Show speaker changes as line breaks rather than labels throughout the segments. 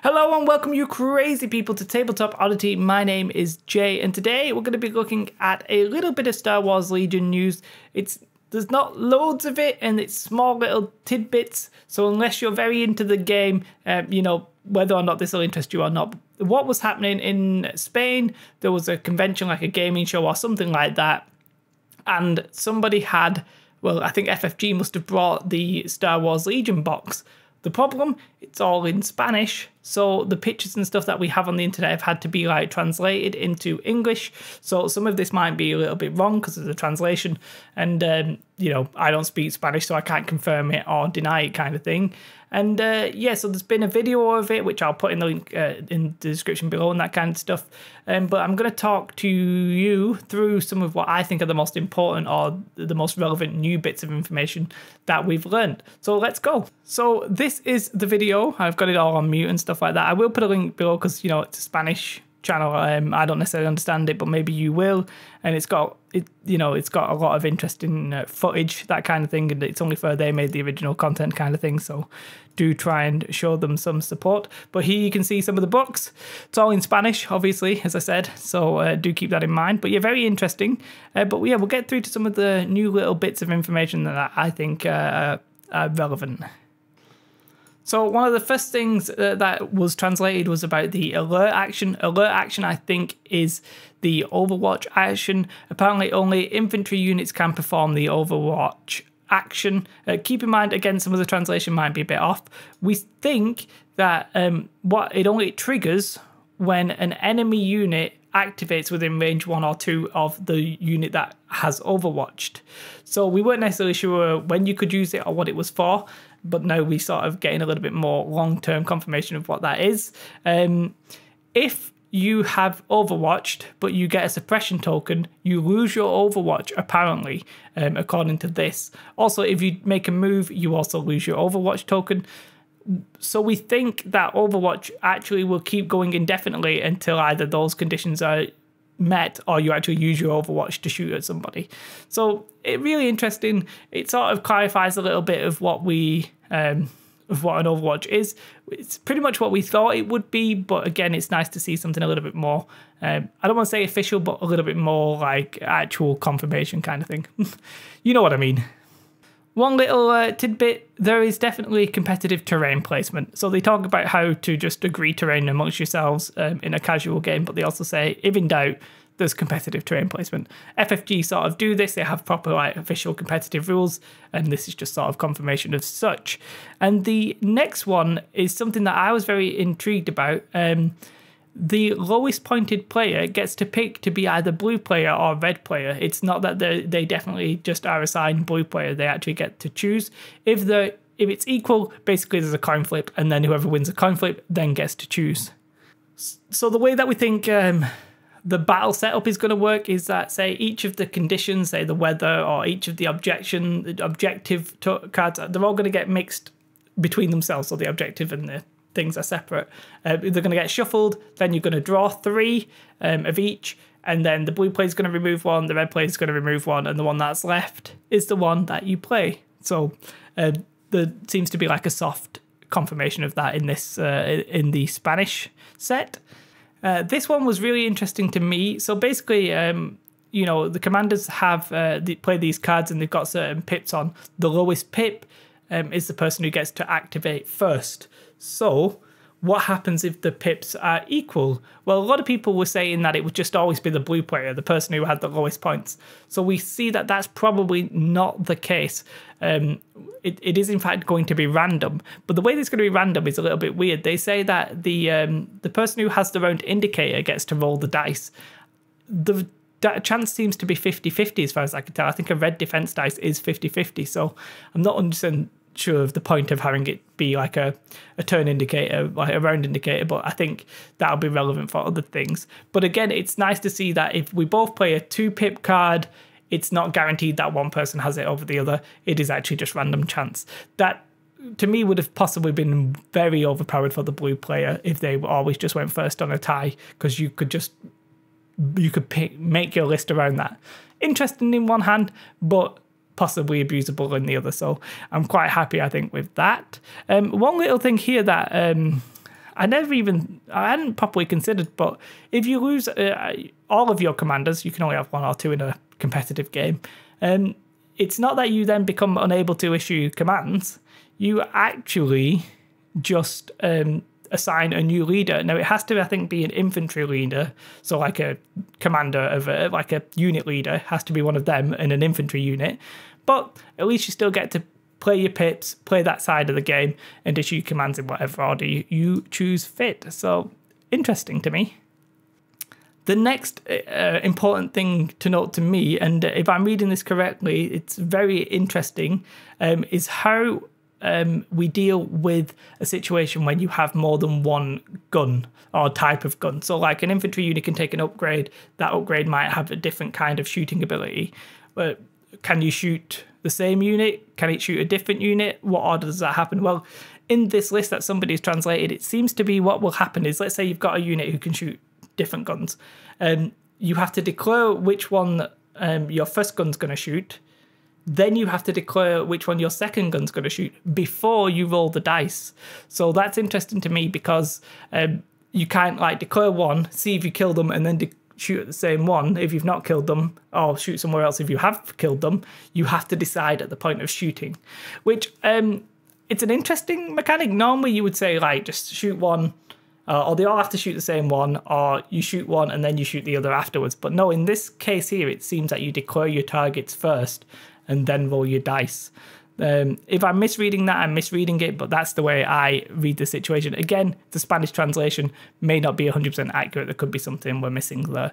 Hello and welcome you crazy people to Tabletop Oddity. My name is Jay and today we're going to be looking at a little bit of Star Wars Legion news. There's not loads of it and it's small little tidbits, so unless you're very into the game, whether or not this will interest you or not. What was happening in Spain, there was a convention like a gaming show or something like that, and somebody had, well, I think FFG must have brought the Star Wars Legion box. The problem, it's all in Spanish, so the pictures and stuff that we have on the internet have had to be like translated into English, so some of this might be a little bit wrong because of the translation, and I don't speak Spanish, so I can't confirm it or deny it kind of thing. And so there's been a video of it, which I'll put in the link in the description below and that kind of stuff. But I'm going to talk to you through some of what I think are the most important or the most relevant new bits of information that we've learned. So let's go. So this is the video. I've got it all on mute and stuff like that. I will put a link below because, it's a Spanish channel. I don't necessarily understand it, but maybe you will. And it's got a lot of interesting footage, that kind of thing, and it's only fair they made the original content kind of thing, so do try and show them some support. But here you can see some of the books. It's all in Spanish, obviously, as I said, so do keep that in mind. But yeah, very interesting. We'll get through to some of the new little bits of information that I think are relevant. So one of the first things that was translated was about the alert action. Alert action, I think, is the Overwatch action. Apparently only infantry units can perform the Overwatch action. Keep in mind, again, some of the translation might be a bit off. We think that it only triggers when an enemy unit activates within range 1 or 2 of the unit that has Overwatched. So we weren't necessarily sure when you could use it or what it was for, but now we sort of getting a little bit more long-term confirmation of what that is. If you have Overwatched, but you get a suppression token, you lose your Overwatch, apparently, according to this. Also, if you make a move, you also lose your Overwatch token. So we think that Overwatch actually will keep going indefinitely until either those conditions are met or you actually use your Overwatch to shoot at somebody. So it's really interesting. It sort of clarifies a little bit of what of what an Overwatch is. It's pretty much what we thought it would be, but again, it's nice to see something a little bit more, I don't want to say official, but a little bit more like actual confirmation kind of thing. You know what I mean. One little tidbit, there is definitely competitive terrain placement. So they talk about how to just agree terrain amongst yourselves in a casual game, but they also say, if in doubt, there's competitive terrain placement. FFG sort of do this, they have proper official competitive rules, and this is just sort of confirmation of such. And the next one is something that I was very intrigued about. The lowest pointed player gets to pick to be either blue player or red player. It's not that they definitely just are assigned blue player, they actually get to choose. If it's equal, basically there's a coin flip, and then whoever wins a coin flip then gets to choose. So the way that we think the battle setup is going to work is that, say, each of the conditions, say the weather or each of the objective cards, they're all going to get mixed between themselves, so the objective and the things are separate. They're going to get shuffled, then you're going to draw 3 of each, and then the blue player is going to remove 1, the red player is going to remove 1, and the one that's left is the one that you play. So there seems to be like a soft confirmation of that in this in the Spanish set. This one was really interesting to me. So basically, the commanders have play these cards and they've got certain pips on. The lowest pip is the person who gets to activate first. So what happens if the pips are equal? Well, a lot of people were saying that it would just always be the blue player, the person who had the lowest points. So we see that that's probably not the case. It is in fact going to be random, but the way it's going to be random is a little bit weird. They say that the person who has the round indicator gets to roll the dice. The chance seems to be 50-50 as far as I can tell. I think a red defense dice is 50-50, so I'm not 100% sure of the point of having it be like a turn indicator, like a round indicator, but I think that'll be relevant for other things. But again, it's nice to see that if we both play a 2-pip card, it's not guaranteed that one person has it over the other. It is actually just random chance. That, to me, would have possibly been very overpowered for the blue player if they always just went first on a tie, because you could make your list around that. Interesting in one hand, but possibly abusable in the other. So I'm quite happy, I think, with that. One little thing here that I hadn't properly considered, but if you lose all of your commanders, you can only have 1 or 2 in a competitive game. It's not that you then become unable to issue commands. You actually just assign a new leader. Now, it has to, I think, be an infantry leader. So like a commander of like a unit leader has to be one of them in an infantry unit. But at least you still get to play your pips, play that side of the game, and issue commands in whatever order you choose fit. So interesting to me. The next important thing to note to me, and if I'm reading this correctly, it's very interesting, is how we deal with a situation when you have more than one gun or type of gun. So like an infantry unit can take an upgrade. That upgrade might have a different kind of shooting ability. But can you shoot the same unit? Can it shoot a different unit? What order does that happen? Well, in this list that somebody's translated, it seems to be what will happen is, let's say you've got a unit who can shoot different guns. You have to declare which one your first gun's going to shoot. Then you have to declare which one your second gun's going to shoot before you roll the dice. So that's interesting to me because you can't like declare one, see if you kill them, and then shoot at the same one if you've not killed them, or shoot somewhere else if you have killed them. You have to decide at the point of shooting, which it's an interesting mechanic. Normally you would say like just shoot one, or they all have to shoot the same one, or you shoot one and then you shoot the other afterwards. But no, in this case here, it seems that you declare your targets first and then roll your dice. If I'm misreading that, I'm misreading it, but that's the way I read the situation. Again, the Spanish translation may not be 100% accurate. There could be something we're missing there.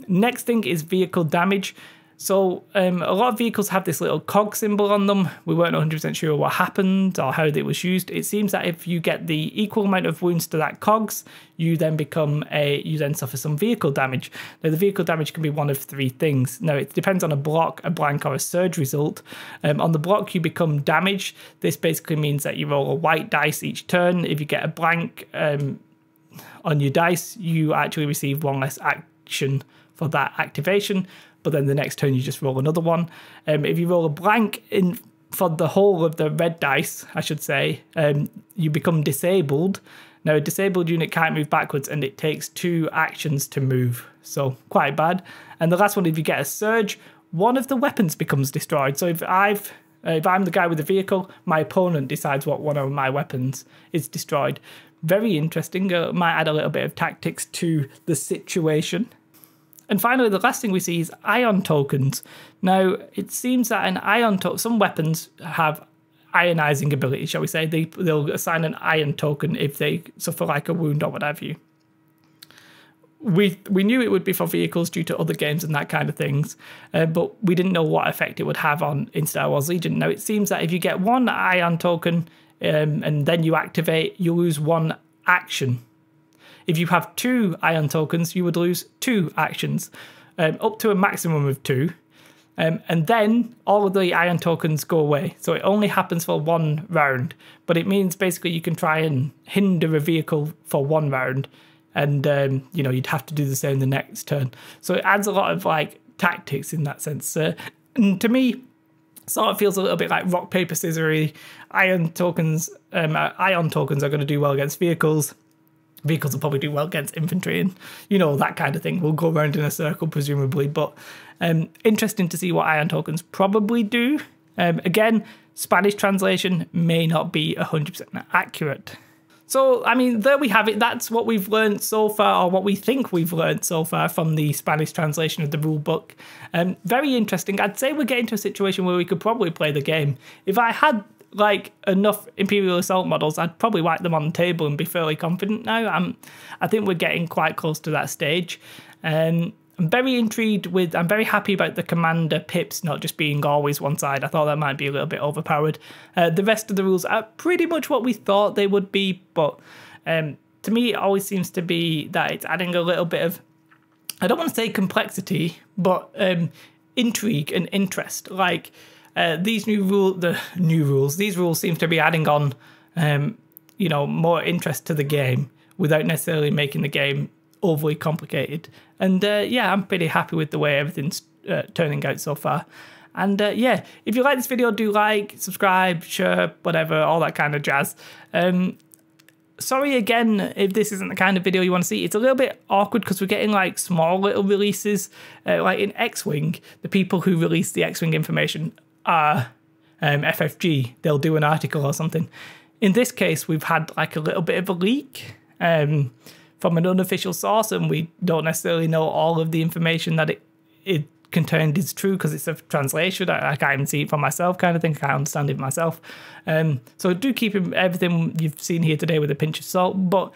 Next thing is vehicle damage. So a lot of vehicles have this little cog symbol on them. We weren't 100% sure what happened or how it was used. It seems that if you get the equal amount of wounds to that cogs, you then suffer some vehicle damage. Now the vehicle damage can be one of 3 things. Now it depends on a block, a blank, or a surge result. On the block, you become damaged. This basically means that you roll a white dice each turn. If you get a blank on your dice, you actually receive 1 less action for that activation. But then the next turn you just roll another one. If you roll a blank for the whole of the red dice, I should say, you become disabled. Now a disabled unit can't move backwards and it takes 2 actions to move. So quite bad. And the last one, if you get a surge, one of the weapons becomes destroyed. So if I'm the guy with the vehicle, my opponent decides what one of my weapons is destroyed. Very interesting. Might add a little bit of tactics to the situation. And finally, the last thing we see is ion tokens. Now, it seems that an ion token, some weapons have ionizing ability, shall we say. They'll assign an ion token if they suffer like a wound or what have you. We knew it would be for vehicles due to other games and that kind of things, but we didn't know what effect it would have in Star Wars Legion. Now, it seems that if you get 1 ion token and then you activate, you lose 1 action. If you have 2 ion tokens, you would lose 2 actions, up to a maximum of 2. And then all of the ion tokens go away. So it only happens for 1 round. But it means basically you can try and hinder a vehicle for 1 round. And, you'd have to do the same the next turn. So it adds a lot of, like, tactics in that sense. And to me, sort of feels a little bit like rock, paper, scissors. Ion tokens are going to do well against vehicles. Vehicles will probably do well against infantry and, that kind of thing. We'll go around in a circle, presumably. But interesting to see what ion tokens probably do. Again, Spanish translation may not be 100% accurate. So, I mean, there we have it. That's what we've learned so far, or what we think we've learned so far from the Spanish translation of the rule book. Very interesting. I'd say we're getting to a situation where we could probably play the game. If I had like enough Imperial Assault models, I'd probably wipe them on the table and be fairly confident now. I think we're getting quite close to that stage. I'm very intrigued I'm very happy about the commander pips not just being always one side. I thought that might be a little bit overpowered. The rest of the rules are pretty much what we thought they would be, but to me it always seems to be that it's adding a little bit of, I don't want to say complexity, but intrigue and interest. Like, these these rules seem to be adding on, more interest to the game without necessarily making the game overly complicated. And yeah, I'm pretty happy with the way everything's turning out so far. And yeah, if you like this video, do like, subscribe, share, whatever, all that kind of jazz. sorry again if this isn't the kind of video you want to see. It's a little bit awkward because we're getting like small little releases. Like in X-Wing, the people who release the X-Wing information are FFG. They'll do an article or something. In this case, we've had like a little bit of a leak from an unofficial source, and we don't necessarily know all of the information that it contained is true because it's a translation. I can't even see it for myself, kind of thing. I can't understand it myself. So do keep everything you've seen here today with a pinch of salt, but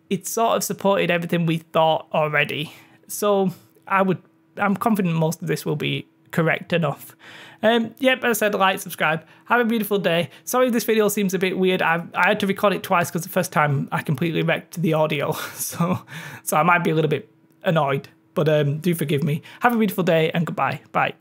it sort of supported everything we thought already. So I'm confident most of this will be correct enough. Yep, as I said, like, subscribe. Have a beautiful day. Sorry if this video seems a bit weird. I had to record it twice because the first time I completely wrecked the audio. So I might be a little bit annoyed, but do forgive me. Have a beautiful day and goodbye. Bye.